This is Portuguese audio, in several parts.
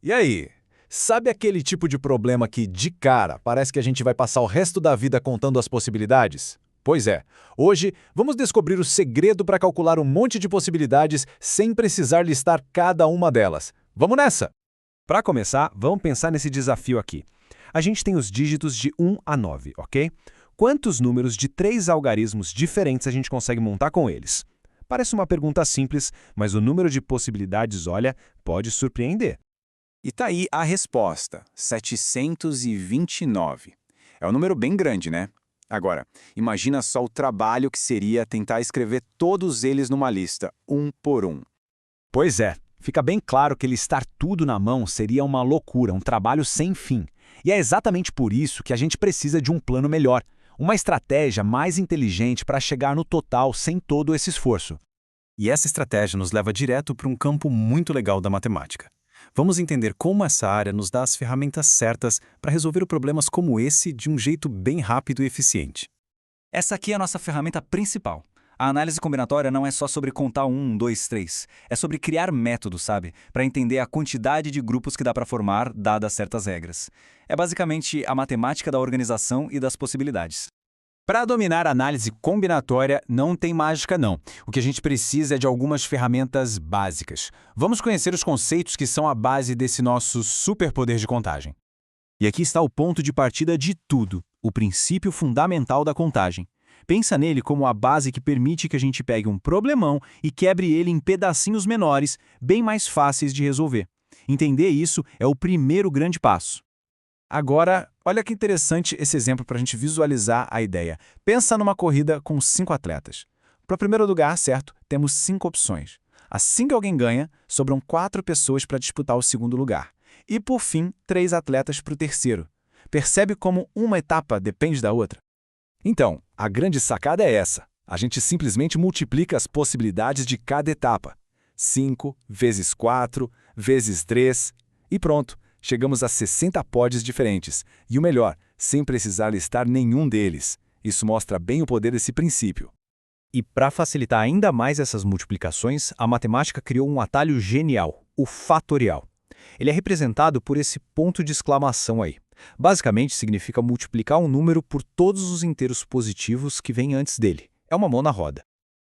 E aí, sabe aquele tipo de problema que, de cara, parece que a gente vai passar o resto da vida contando as possibilidades? Pois é, hoje vamos descobrir o segredo para calcular um monte de possibilidades sem precisar listar cada uma delas. Vamos nessa! Para começar, vamos pensar nesse desafio aqui. A gente tem os dígitos de 1 a 9, ok? Quantos números de 3 algarismos diferentes a gente consegue montar com eles? Parece uma pergunta simples, mas o número de possibilidades, olha, pode surpreender. E tá aí a resposta, 729. É um número bem grande, né? Agora, imagina só o trabalho que seria tentar escrever todos eles numa lista, um por um. Pois é, fica bem claro que listar tudo na mão seria uma loucura, um trabalho sem fim. E é exatamente por isso que a gente precisa de um plano melhor, uma estratégia mais inteligente para chegar no total sem todo esse esforço. E essa estratégia nos leva direto para um campo muito legal da matemática. Vamos entender como essa área nos dá as ferramentas certas para resolver problemas como esse de um jeito bem rápido e eficiente. Essa aqui é a nossa ferramenta principal. A análise combinatória não é só sobre contar 1, 2, 3. É sobre criar métodos, sabe? Para entender a quantidade de grupos que dá para formar, dadas certas regras. É basicamente a matemática da organização e das possibilidades. Para dominar a análise combinatória, não tem mágica não. O que a gente precisa é de algumas ferramentas básicas. Vamos conhecer os conceitos que são a base desse nosso superpoder de contagem. E aqui está o ponto de partida de tudo, o princípio fundamental da contagem. Pensa nele como a base que permite que a gente pegue um problemão e quebre ele em pedacinhos menores, bem mais fáceis de resolver. Entender isso é o primeiro grande passo. Agora, olha que interessante esse exemplo para a gente visualizar a ideia. Pensa numa corrida com 5 atletas. Para o primeiro lugar, certo, temos 5 opções. Assim que alguém ganha, sobram 4 pessoas para disputar o segundo lugar. E, por fim, 3 atletas para o terceiro. Percebe como uma etapa depende da outra? Então, a grande sacada é essa. A gente simplesmente multiplica as possibilidades de cada etapa. 5 vezes 4 vezes 3 e pronto. Chegamos a 60 pods diferentes. E o melhor, sem precisar listar nenhum deles. Isso mostra bem o poder desse princípio. E para facilitar ainda mais essas multiplicações, a matemática criou um atalho genial, o fatorial. Ele é representado por esse ponto de exclamação aí. Basicamente, significa multiplicar um número por todos os inteiros positivos que vêm antes dele. É uma mão na roda.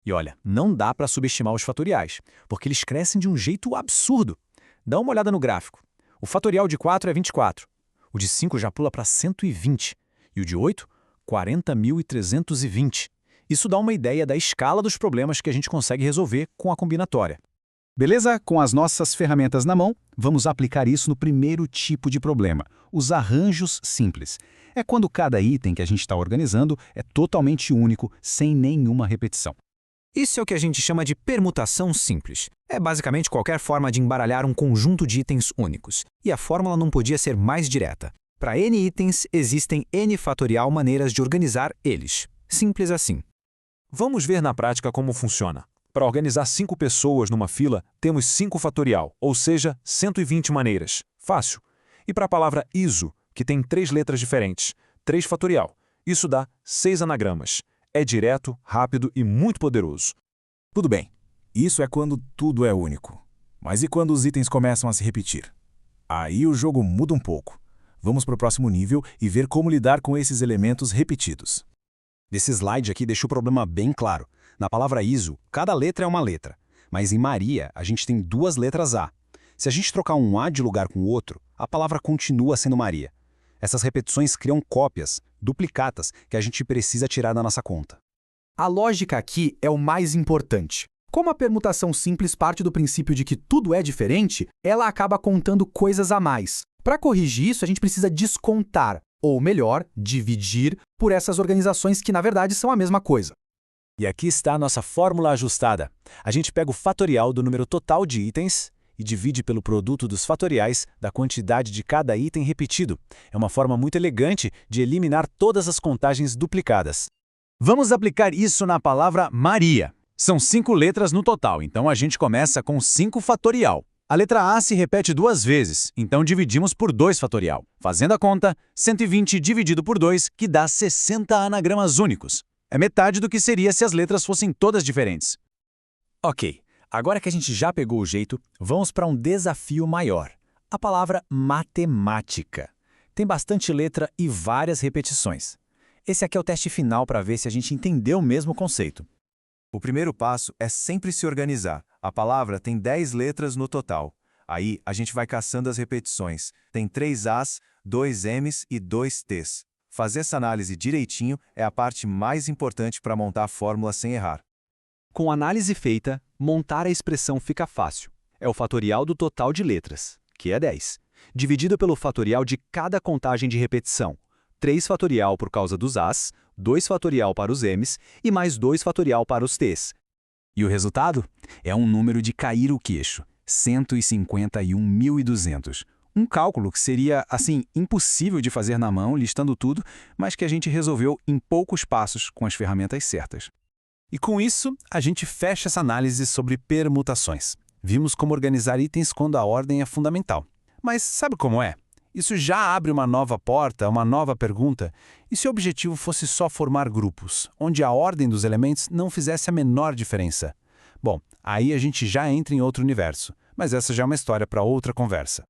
E olha, não dá para subestimar os fatoriais, porque eles crescem de um jeito absurdo. Dá uma olhada no gráfico. O fatorial de 4 é 24. O de 5 já pula para 120. E o de 8, 40.320. Isso dá uma ideia da escala dos problemas que a gente consegue resolver com a combinatória. Beleza? Com as nossas ferramentas na mão, vamos aplicar isso no primeiro tipo de problema, os arranjos simples. É quando cada item que a gente está organizando é totalmente único, sem nenhuma repetição. Isso é o que a gente chama de permutação simples. É basicamente qualquer forma de embaralhar um conjunto de itens únicos. E a fórmula não podia ser mais direta. Para n itens, existem n fatorial maneiras de organizar eles. Simples assim. Vamos ver na prática como funciona. Para organizar 5 pessoas numa fila, temos 5 fatorial, ou seja, 120 maneiras. Fácil. E para a palavra ISO, que tem 3 letras diferentes, 3 fatorial. Isso dá 6 anagramas. É direto, rápido e muito poderoso. Tudo bem, isso é quando tudo é único. Mas e quando os itens começam a se repetir? Aí o jogo muda um pouco. Vamos para o próximo nível e ver como lidar com esses elementos repetidos. Nesse slide aqui deixa o problema bem claro. Na palavra ISO, cada letra é uma letra. Mas em Maria, a gente tem 2 letras A. Se a gente trocar um A de lugar com o outro, a palavra continua sendo Maria. Essas repetições criam cópias, duplicatas, que a gente precisa tirar da nossa conta. A lógica aqui é o mais importante. Como a permutação simples parte do princípio de que tudo é diferente, ela acaba contando coisas a mais. Para corrigir isso, a gente precisa descontar, ou melhor, dividir, por essas organizações que na verdade são a mesma coisa. E aqui está a nossa fórmula ajustada. A gente pega o fatorial do número total de itens e divide pelo produto dos fatoriais da quantidade de cada item repetido. É uma forma muito elegante de eliminar todas as contagens duplicadas. Vamos aplicar isso na palavra Maria. São 5 letras no total, então a gente começa com 5 fatorial. A letra A se repete 2 vezes, então dividimos por 2 fatorial. Fazendo a conta, 120 dividido por 2, que dá 60 anagramas únicos. É metade do que seria se as letras fossem todas diferentes. Ok, agora que a gente já pegou o jeito, vamos para um desafio maior. A palavra matemática. Tem bastante letra e várias repetições. Esse aqui é o teste final para ver se a gente entendeu mesmo o conceito. O primeiro passo é sempre se organizar. A palavra tem 10 letras no total. Aí, a gente vai caçando as repetições. Tem 3 As, 2 Ms e 2 Ts. Fazer essa análise direitinho é a parte mais importante para montar a fórmula sem errar. Com a análise feita, montar a expressão fica fácil. É o fatorial do total de letras, que é 10, dividido pelo fatorial de cada contagem de repetição. 3 fatorial por causa dos As, 2 fatorial para os Ms e mais 2 fatorial para os Ts. E o resultado? É um número de cair o queixo, 151.200. Um cálculo que seria, assim, impossível de fazer na mão, listando tudo, mas que a gente resolveu em poucos passos com as ferramentas certas. E com isso, a gente fecha essa análise sobre permutações. Vimos como organizar itens quando a ordem é fundamental. Mas sabe como é? Isso já abre uma nova porta, uma nova pergunta. E se o objetivo fosse só formar grupos, onde a ordem dos elementos não fizesse a menor diferença? Bom, aí a gente já entra em outro universo. Mas essa já é uma história para outra conversa.